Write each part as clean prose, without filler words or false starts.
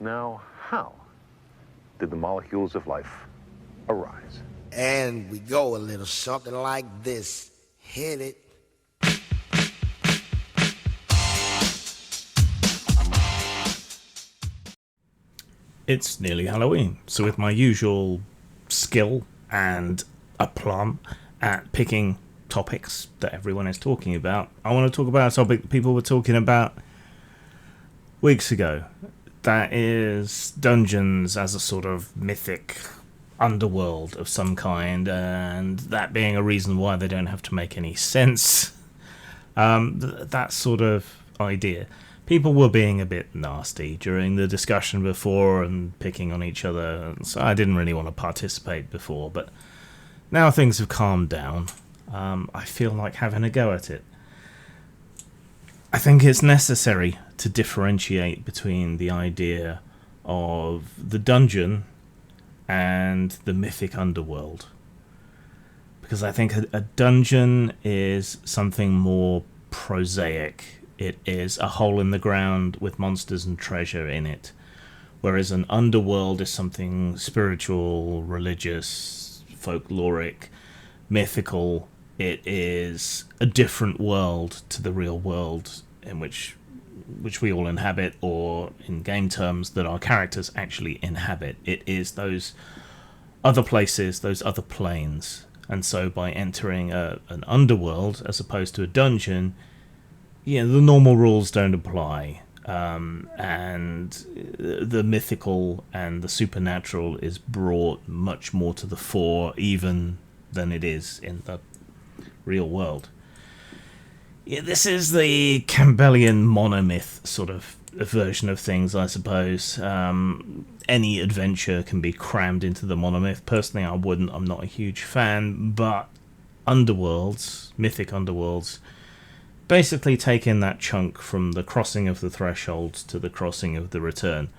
Now, how did the molecules of life arise? And we go a little something like this. Hit it. It's nearly Halloween, so with my usual skill and aplomb at picking topics that everyone is talking about, I want to talk about a topic that people were talking about weeks ago. That is dungeons as a sort of mythic underworld of some kind, and that being a reason why they don't have to make any sense. That sort of idea. People were being a bit nasty during the discussion before and picking on each other, so I didn't really want to participate before, but now things have calmed down. I feel like having a go at it. I think it's necessary to differentiate between the idea of the dungeon and the mythic underworld. Because I think a dungeon is something more prosaic. It is a hole in the ground with monsters and treasure in it. Whereas an underworld is something spiritual, religious, folkloric, mythical. It is a different world to the real world in which we all inhabit, or in game terms that our characters actually inhabit. It is those other places, those other planes. And so by entering an underworld as opposed to a dungeon, the normal rules don't apply, and the mythical and the supernatural is brought much more to the fore even than it is in the real world. This is the Campbellian monomyth sort of version of things, I suppose. Any adventure can be crammed into the monomyth. Personally, I wouldn't. I'm not a huge fan, but underworlds, mythic underworlds, basically take in that chunk from the crossing of the threshold to the crossing of the return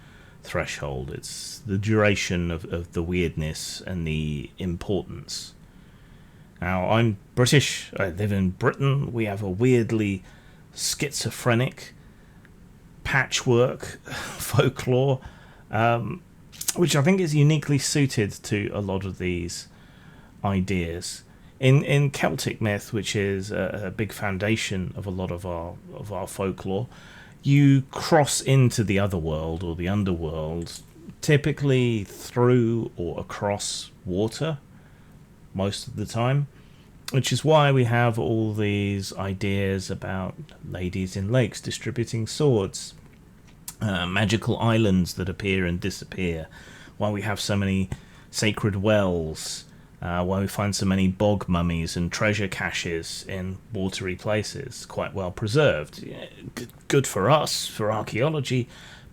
threshold. It's the duration of the weirdness and the importance. Now, I'm British. I live in Britain. We have a weirdly schizophrenic patchwork folklore, which I think is uniquely suited to a lot of these ideas. In Celtic myth, which is a big foundation of a lot of our folklore, you cross into the other world or the underworld, typically through or across water most of the time, which is why we have all these ideas about ladies in lakes distributing swords, magical islands that appear and disappear, why we have so many sacred wells, why we find so many bog mummies and treasure caches in watery places, quite well preserved. Good for us, for archaeology,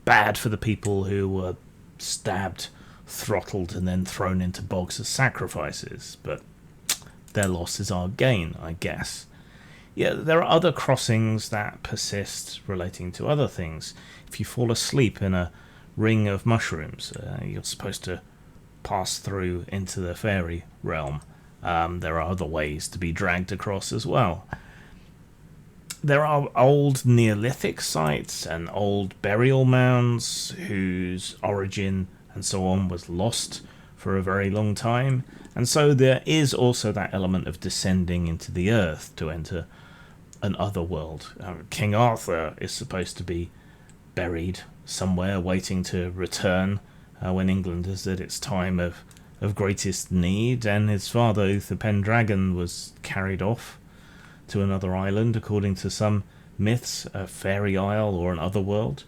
bad for the people who were stabbed, throttled, and then thrown into bogs as sacrifices, but their loss is our gain, I guess. There are other crossings that persist relating to other things. If you fall asleep in a ring of mushrooms, you're supposed to pass through into the fairy realm. There are other ways to be dragged across as well. There are old Neolithic sites and old burial mounds whose origin and so on was lost for a very long time, and so there is also that element of descending into the earth to enter an other world. King Arthur is supposed to be buried somewhere waiting to return when England is at its time of greatest need, and his father Uther Pendragon was carried off to another island, according to some myths, a fairy isle or an otherworld.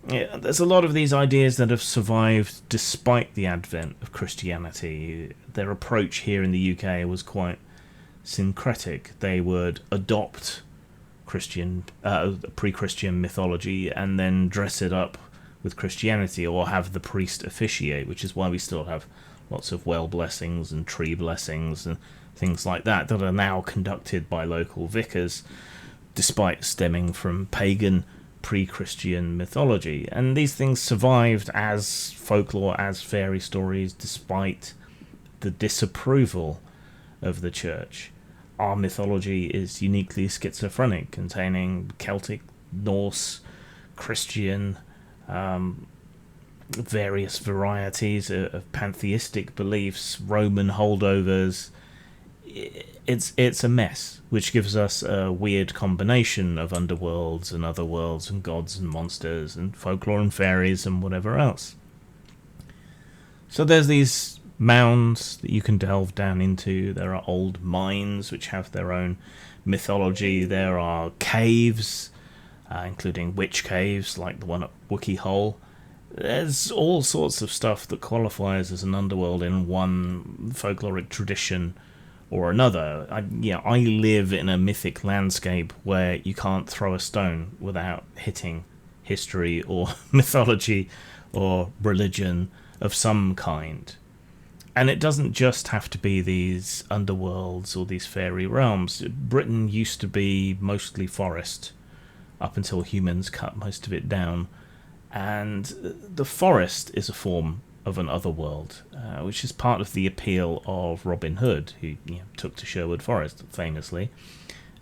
There's a lot of these ideas that have survived despite the advent of Christianity. Their approach here in the UK was quite syncretic. They would adopt pre-Christian mythology and then dress it up with Christianity, or have the priest officiate, which is why we still have lots of well blessings and tree blessings and things like that are now conducted by local vicars, despite stemming from pagan pre-Christian mythology. And these things survived as folklore, as fairy stories, despite the disapproval of the church. Our mythology is uniquely schizophrenic, containing Celtic, Norse, Christian, various varieties of pantheistic beliefs, Roman holdovers. It's a mess, which gives us a weird combination of underworlds and otherworlds and gods and monsters and folklore and fairies and whatever else. So there's these mounds that you can delve down into. There are old mines which have their own mythology. There are caves, including witch caves like the one at Wookiee Hole. There's all sorts of stuff that qualifies as an underworld in one folkloric tradition or another. I live in a mythic landscape where you can't throw a stone without hitting history or mythology or religion of some kind. And it doesn't just have to be these underworlds or these fairy realms. Britain used to be mostly forest up until humans cut most of it down. And the forest is a form of an otherworld, which is part of the appeal of Robin Hood, who took to Sherwood Forest, famously,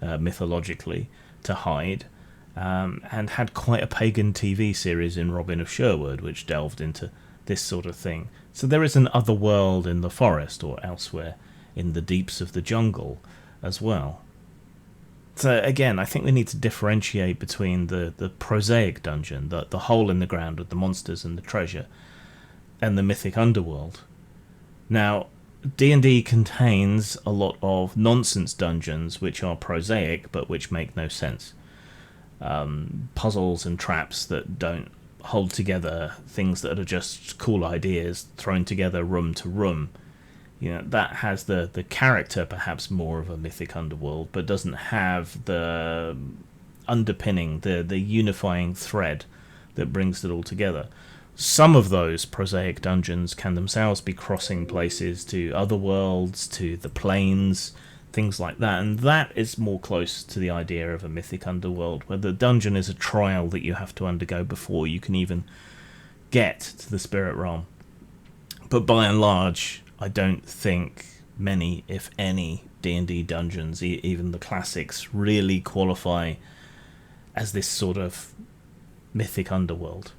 mythologically, to hide, and had quite a pagan TV series in Robin of Sherwood, which delved into this sort of thing. So there is an otherworld in the forest or elsewhere in the deeps of the jungle as well. So again, I think we need to differentiate between the prosaic dungeon, the hole in the ground with the monsters and the treasure, and the mythic underworld. Now, D&D contains a lot of nonsense dungeons which are prosaic but which make no sense. Puzzles and traps that don't hold together, things that are just cool ideas thrown together room to room. That has the character perhaps more of a mythic underworld, but doesn't have the underpinning, the unifying thread that brings it all together. Some of those prosaic dungeons can themselves be crossing places to other worlds, to the planes, things like that, and that is more close to the idea of a mythic underworld, where the dungeon is a trial that you have to undergo before you can even get to the spirit realm. But by and large, I don't think many, if any, D&D dungeons, even the classics, really qualify as this sort of mythic underworld.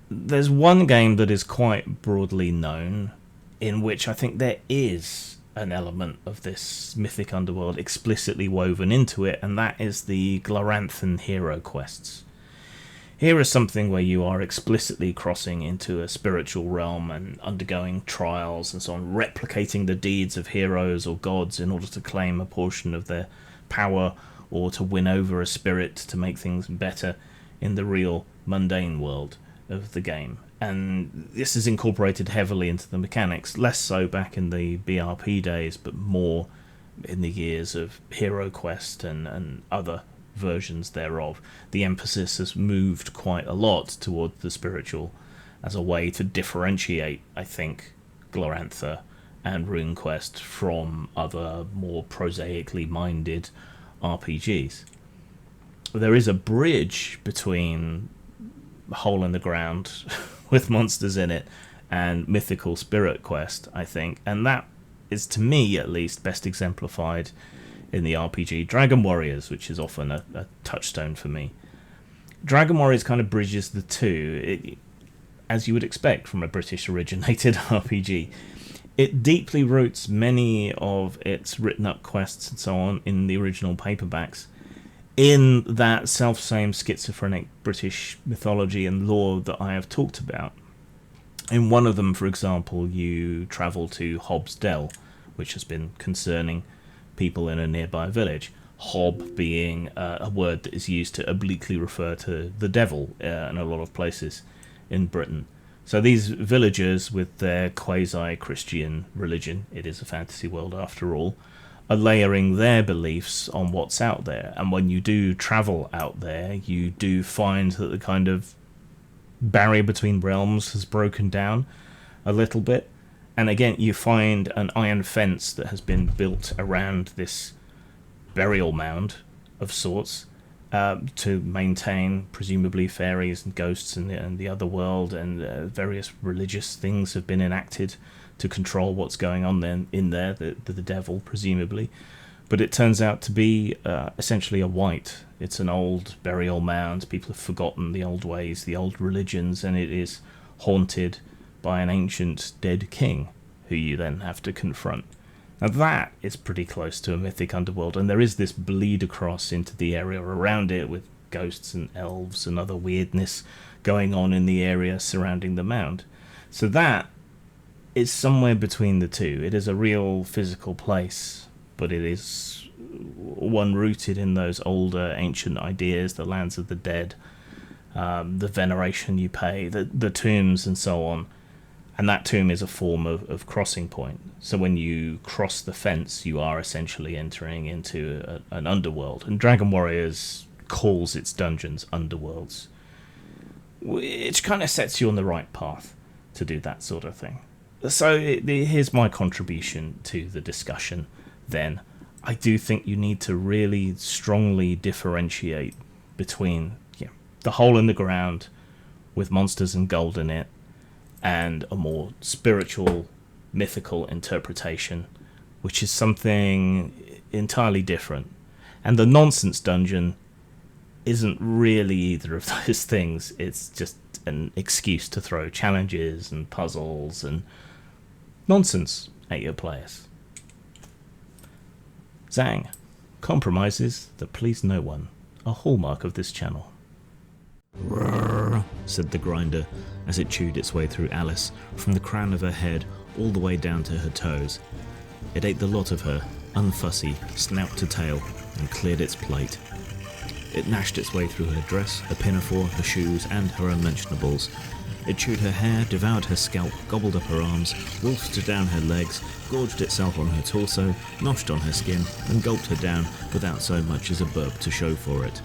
There's one game that is quite broadly known, in which I think there is an element of this mythic underworld explicitly woven into it, and that is the Gloranthan hero quests. Here is something where you are explicitly crossing into a spiritual realm and undergoing trials and so on, replicating the deeds of heroes or gods in order to claim a portion of their power or to win over a spirit to make things better in the real mundane world of the game. And this is incorporated heavily into the mechanics, less so back in the BRP days, but more in the years of Hero Quest and other versions thereof. The emphasis has moved quite a lot toward the spiritual as a way to differentiate, I think, Glorantha and RuneQuest from other more prosaically minded RPGs. There is a bridge between Hole in the Ground with monsters in it and Mythical Spirit Quest, I think, and that is, to me at least, best exemplified in the RPG Dragon Warriors, which is often a touchstone for me. Dragon Warriors kind of bridges the two, as you would expect from a British-originated RPG. It deeply roots many of its written-up quests and so on in the original paperbacks in that self-same schizophrenic British mythology and lore that I have talked about. In one of them, for example, you travel to Hobbs Dell, which has been concerning people in a nearby village. Hob being a word that is used to obliquely refer to the devil in a lot of places in Britain. So these villagers, with their quasi-Christian religion, it is a fantasy world after all, are layering their beliefs on what's out there. And when you do travel out there, you do find that the kind of barrier between realms has broken down a little bit. And again, you find an iron fence that has been built around this burial mound of sorts to maintain, presumably, fairies and ghosts and the other world, and various religious things have been enacted to control what's going on then in there, the devil, presumably. But it turns out to be essentially a wight. It's an old burial mound. People have forgotten the old ways, the old religions, and it is haunted by an ancient dead king who you then have to confront. Now that is pretty close to a mythic underworld, and there is this bleed across into the area around it with ghosts and elves and other weirdness going on in the area surrounding the mound. So that is somewhere between the two. It is a real physical place, but it is one rooted in those older ancient ideas, the lands of the dead, the veneration you pay, the tombs and so on. And that tomb is a form of crossing point. So when you cross the fence, you are essentially entering into an underworld. And Dragon Warriors calls its dungeons underworlds, which kind of sets you on the right path to do that sort of thing. So here's my contribution to the discussion then. I do think you need to really strongly differentiate between the hole in the ground with monsters and gold in it, and a more spiritual, mythical interpretation, which is something entirely different. And the nonsense dungeon isn't really either of those things. It's just an excuse to throw challenges and puzzles and nonsense at your players. Zang. Compromises that please no one. A hallmark of this channel. "Rrrr," said the grinder as it chewed its way through Alice, from the crown of her head all the way down to her toes. It ate the lot of her, unfussy, snout to tail, and cleared its plate. It gnashed its way through her dress, her pinafore, her shoes, and her unmentionables. It chewed her hair, devoured her scalp, gobbled up her arms, wolfed down her legs, gorged itself on her torso, noshed on her skin, and gulped her down without so much as a burp to show for it.